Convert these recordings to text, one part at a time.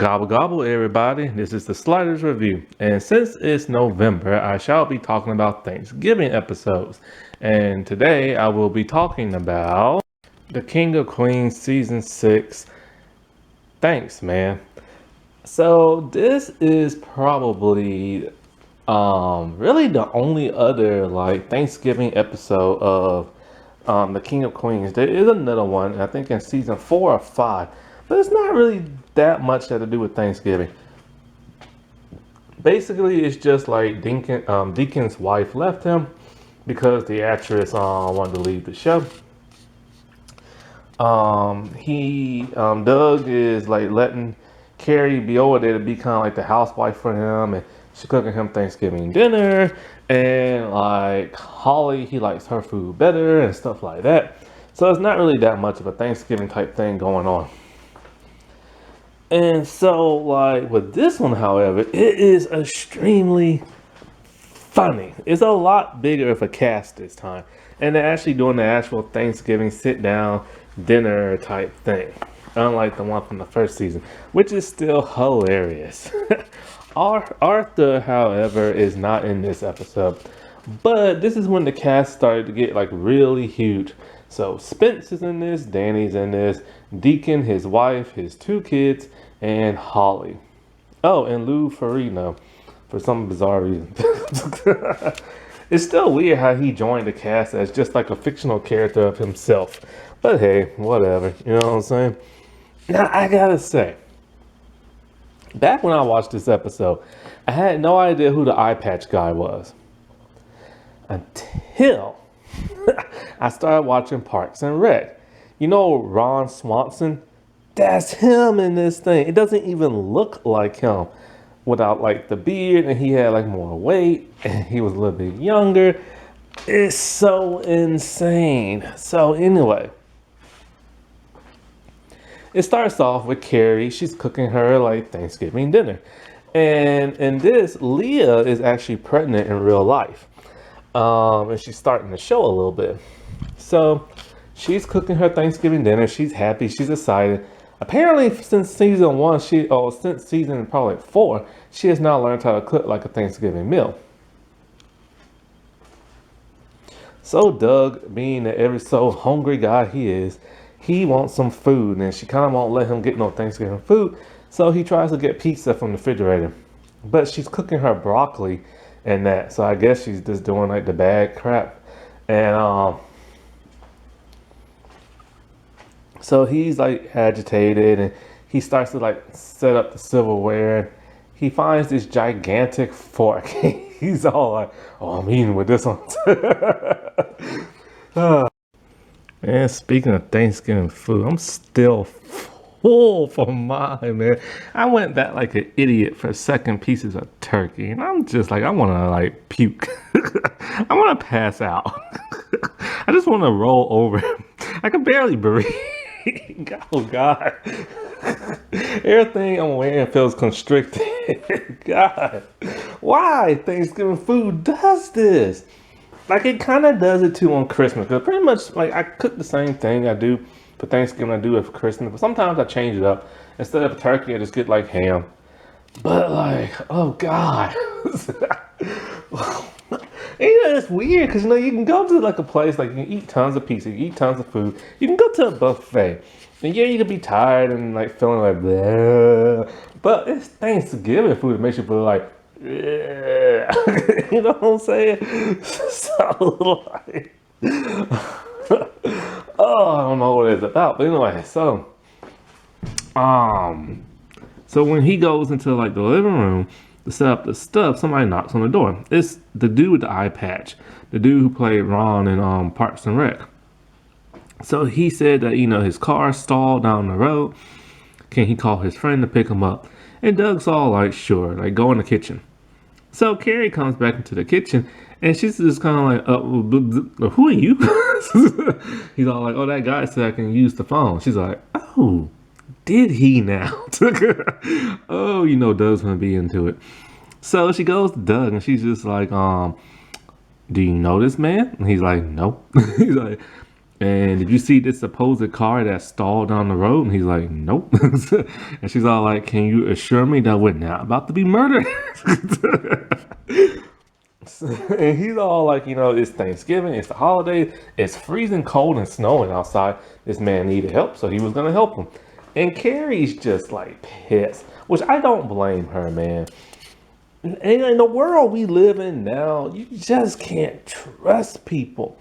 Gobble gobble everybody, this is the Sliders Review, and since it's November, I shall be talking about Thanksgiving episodes, and today I will be talking about The King of Queens Season 6. Thanks, man. So this is probably really the only other Thanksgiving episode of The King of Queens. There is another one, I think in Season 4 or 5, but it's not really that much that to do with Thanksgiving. Basically, it's just like Deacon's wife left him because the actress wanted to leave the show. Doug is like letting Carrie be over there to be kind of like the housewife for him, and she's cooking him Thanksgiving dinner. And like Holly, he likes her food better and stuff like that. So it's not really that much of a Thanksgiving type thing going on. And so, like, with this one, however, it is extremely funny. It's a lot bigger of a cast this time. And they're actually doing the actual Thanksgiving sit-down dinner type thing. Unlike the one from the first season, which is still hilarious. Arthur, however, is not in this episode. But this is when the cast started to get, like, really huge. So, Spence is in this, Danny's in this, Deacon, his wife, his 2 kids, and Holly. Oh, and Lou Ferrigno, for some bizarre reason. It's still weird how he joined the cast as just like a fictional character of himself. But hey, whatever, you know what I'm saying? Now, I gotta say, back when I watched this episode, I had no idea who the eye patch guy was. Until I started watching Parks and Rec. You know Ron Swanson? That's him in this thing. It doesn't even look like him without like the beard, and he had like more weight, and he was a little bit younger. It's so insane. So anyway, it starts off with Carrie. She's cooking her like Thanksgiving dinner. And in this, Leah is actually pregnant in real life. And she's starting to show a little bit. So she's cooking her Thanksgiving dinner. She's happy. She's excited. Apparently, since season 1, since season probably 4, she has now learned how to cook like a Thanksgiving meal. So Doug, being the ever so hungry guy he is, he wants some food, and she kind of won't let him get no Thanksgiving food. So he tries to get pizza from the refrigerator, but she's cooking her broccoli and that. So I guess she's just doing like the bad crap, and so he's like agitated, and he starts to like set up the silverware. He finds this gigantic fork. He's all like, "Oh, I'm eating with this one." And speaking of Thanksgiving food, I'm still full for mine, man. I went back like an idiot for second pieces of turkey, and I'm just like, I want to like puke. I want to pass out. I just want to roll over. I can barely breathe. Oh God. Everything I'm wearing feels constricted. God, why Thanksgiving food does this? Like, it kind of does it too on Christmas, because pretty much like I cook the same thing I do for Thanksgiving I do it for Christmas, but sometimes I change it up. Instead of turkey, I just get like ham. But like, oh God. You know, it's weird because, you know, you can go to like a place, like you can eat tons of pizza, you can eat tons of food. You can go to a buffet. And yeah, you can be tired and like feeling like bleh. But it's Thanksgiving food that makes you feel like, yeah. You know what I'm saying? So like, oh, I don't know what it's about. But anyway, so when he goes into like the living room to set up the stuff, somebody knocks on the door. It's the dude with the eye patch, the dude who played Ron in Parks and Rec. So he said that, you know, his car stalled down the road. Can he call his friend to pick him up? And Doug's all like, sure, like go in the kitchen. So Carrie comes back into the kitchen, and she's just kind of like, who are you? He's all like, oh, that guy said I can use the phone. She's like, oh, did he now? Oh, you know, Doug's gonna be into it. So she goes to Doug, and she's just like, do you know this man? And he's like, no. He's like, And did you see this supposed car that stalled down the road? And he's like, nope. And she's all like, can you assure me that we're not about to be murdered? And he's all like, it's Thanksgiving, it's the holidays, it's freezing cold and snowing outside. This man needed help, so he was gonna help him. And Carrie's just like pissed, which I don't blame her, man. And in the world we live in now, you just can't trust people.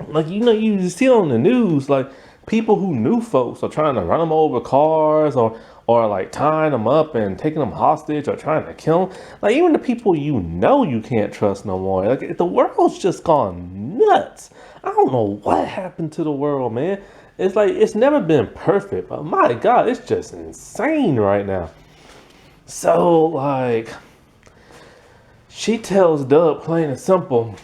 Like, you see on the news, like, people who knew folks are trying to run them over cars or like tying them up and taking them hostage or trying to kill them. Like, even the people you can't trust no more. Like, the world's just gone nuts. I don't know what happened to the world, man. It's like, it's never been perfect, but my God, it's just insane right now. So, like, she tells Doug plain and simple,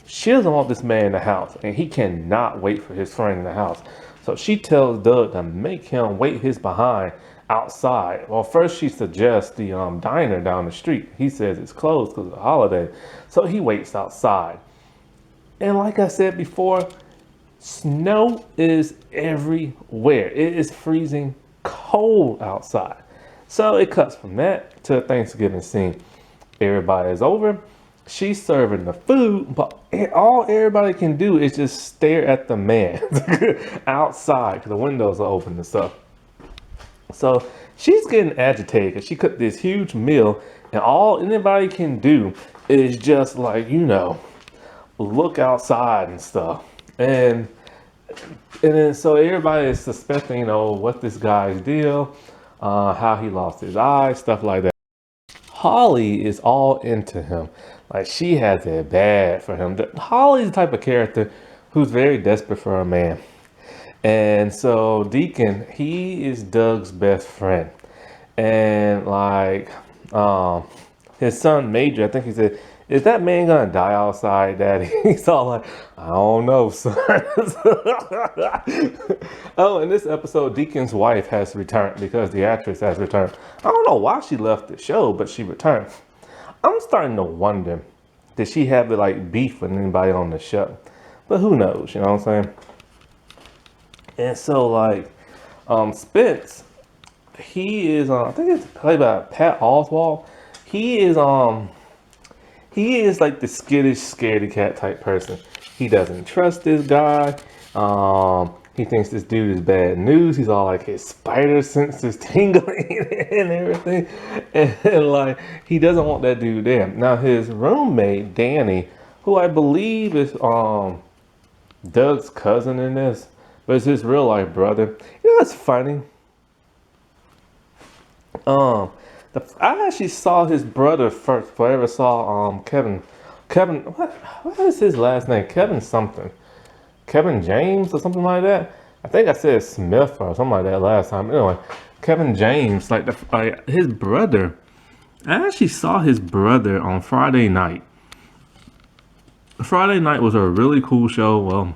she doesn't want this man in the house, and he cannot wait for his friend in the house. So she tells Doug to make him wait his behind outside. Well, first she suggests the diner down the street. He says it's closed because of the holiday. So he waits outside. And like I said before, snow is everywhere. It is freezing cold outside. So it cuts from that to the Thanksgiving scene. Everybody is over. She's serving the food, but all everybody can do is just stare at the man outside because the windows are open and stuff. So she's getting agitated because she cooked this huge meal, and all anybody can do is just like, look outside and stuff. And then so everybody is suspecting, what this guy's deal, how he lost his eye, stuff like that. Holly is all into him. Like, she has it bad for him. Holly's the type of character who's very desperate for a man. And so Deacon, he is Doug's best friend. And like, his son Major, I think he said, is that man gonna die outside, Daddy? He's all like, I don't know, son. Oh, in this episode, Deacon's wife has returned because the actress has returned. I don't know why she left the show, but she returned. I'm starting to wonder, did she have like beef with anybody on the show? But who knows, you know what I'm saying? And so like, Spence, he is, I think it's played by Pat Oswalt. He is like the skittish, scaredy cat type person. He doesn't trust this guy. He thinks this dude is bad news. He's all like, his spider sense is tingling and everything. And like, he doesn't want that dude there. Now his roommate, Danny, who I believe is Doug's cousin in this, but it's his real life brother. It's funny. I actually saw his brother first before I ever saw Kevin, what is his last name? Kevin something. Kevin James or something like that. I think I said Smith or something like that last time. Anyway, Kevin James, like his brother. I actually saw his brother on Friday night. Friday night was a really cool show. Well,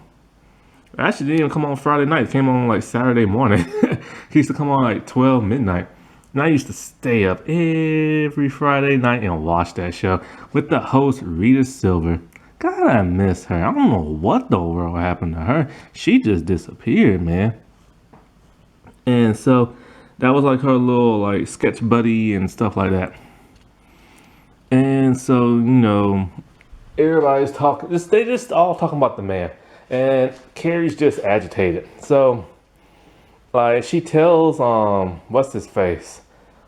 it actually didn't even come on Friday night. It came on like Saturday morning. He used to come on like 12 midnight. And I used to stay up every Friday night and watch that show with the host Rita Silver. God, I miss her. I don't know what the world happened to her. She just disappeared, man. And so that was like her little like sketch buddy and stuff like that. And so, everybody's talking. They just all talking about the man. And Carrie's just agitated. So, like, she tells what's his face,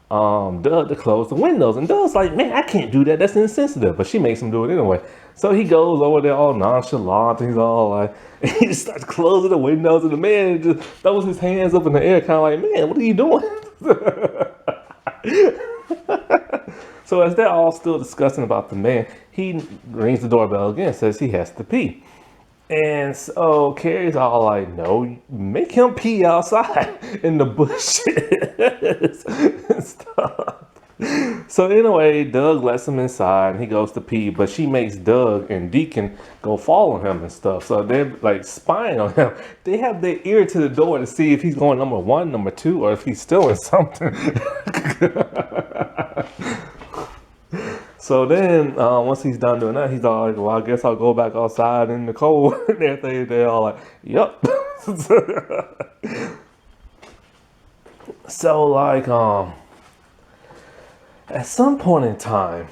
Doug to close the windows, and Doug's like, man, I can't do that, that's insensitive, but she makes him do it anyway. So he goes over there all nonchalant, and he's all like, and he just starts closing the windows, and the man just throws his hands up in the air, kind of like, man, what are you doing? So as they're all still discussing about the man, he rings the doorbell again, says he has to pee. And so Carrie's all like, no, make him pee outside in the bushes and stuff. So anyway, Doug lets him inside and he goes to pee, but she makes Doug and Deacon go follow him and stuff. So they're like spying on him. They have their ear to the door to see if he's going number 1, number 2, or if he's stealing something. So then, once he's done doing that, he's all like, "Well, I guess I'll go back outside in the cold and everything." They're all like, "Yup." So like, at some point in time,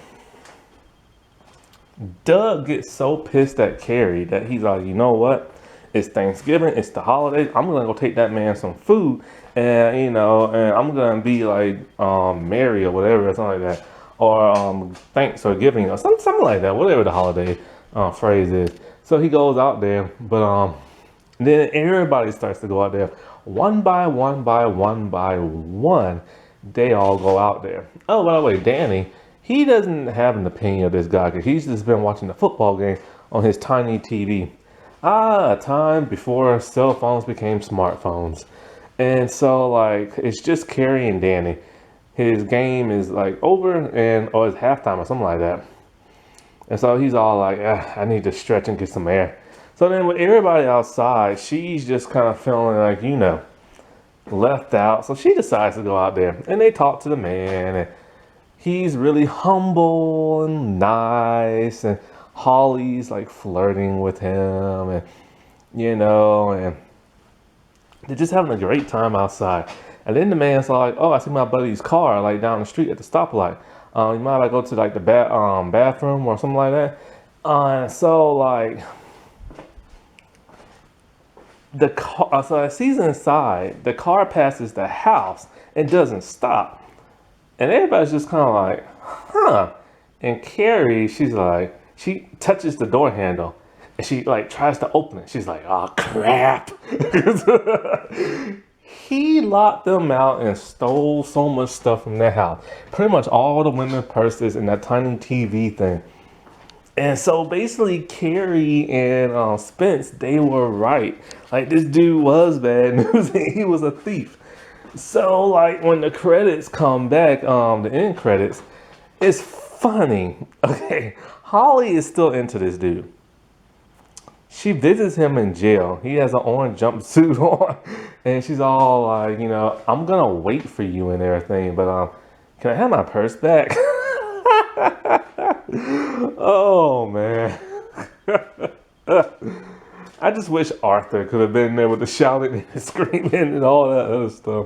Doug gets so pissed at Carrie that he's like, "You know what? It's Thanksgiving. It's the holidays. I'm gonna go take that man some food, and and I'm gonna be like, Mary or whatever, or something like that, or thanks or giving or something like that, whatever the holiday phrase is." So he goes out there, but then everybody starts to go out there, one by one by one by one. They all go out there. Oh, by the way, Danny, he doesn't have an opinion of this guy because he's just been watching the football game on his tiny TV. A time before cell phones became smartphones. And so, like, it's just Carrie and Danny. His game is, like, over or it's halftime or something like that. And so he's all like, I need to stretch and get some air. So then with everybody outside, she's just kind of feeling like, left out. So she decides to go out there and they talk to the man, and he's really humble and nice, and Holly's like flirting with him, and and they're just having a great time outside. And then the man's like, "Oh, I see my buddy's car like down the street at the stoplight. You mind if I go to like the bathroom or something like that?" So like the car, so as he's inside, the car passes the house and doesn't stop, and everybody's just kind of like, "Huh?" And Carrie, she touches the door handle, and she like tries to open it. She's like, "Oh crap!" He locked them out and stole so much stuff from their house. Pretty much all the women's purses and that tiny TV thing. And so basically, Carrie and Spence, they were right. Like, this dude was bad news. He was a thief. So like when the credits come back, the end credits, it's funny. Okay, Holly is still into this dude. She visits him in jail. He has an orange jumpsuit on, and she's all like, "I'm gonna wait for you and everything, but can I have my purse back?" Oh man. I just wish Arthur could have been there with the shouting and screaming and all that other stuff.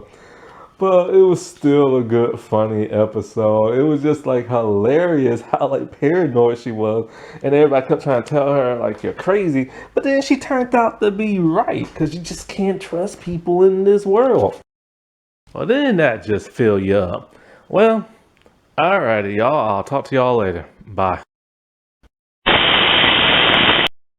But it was still a good, funny episode. It was just like hilarious how like paranoid she was, and everybody kept trying to tell her like, "You're crazy," but then she turned out to be right, because you just can't trust people in this world. Well, didn't that just fill you up? Well, alrighty, y'all. I'll talk to y'all later. Bye.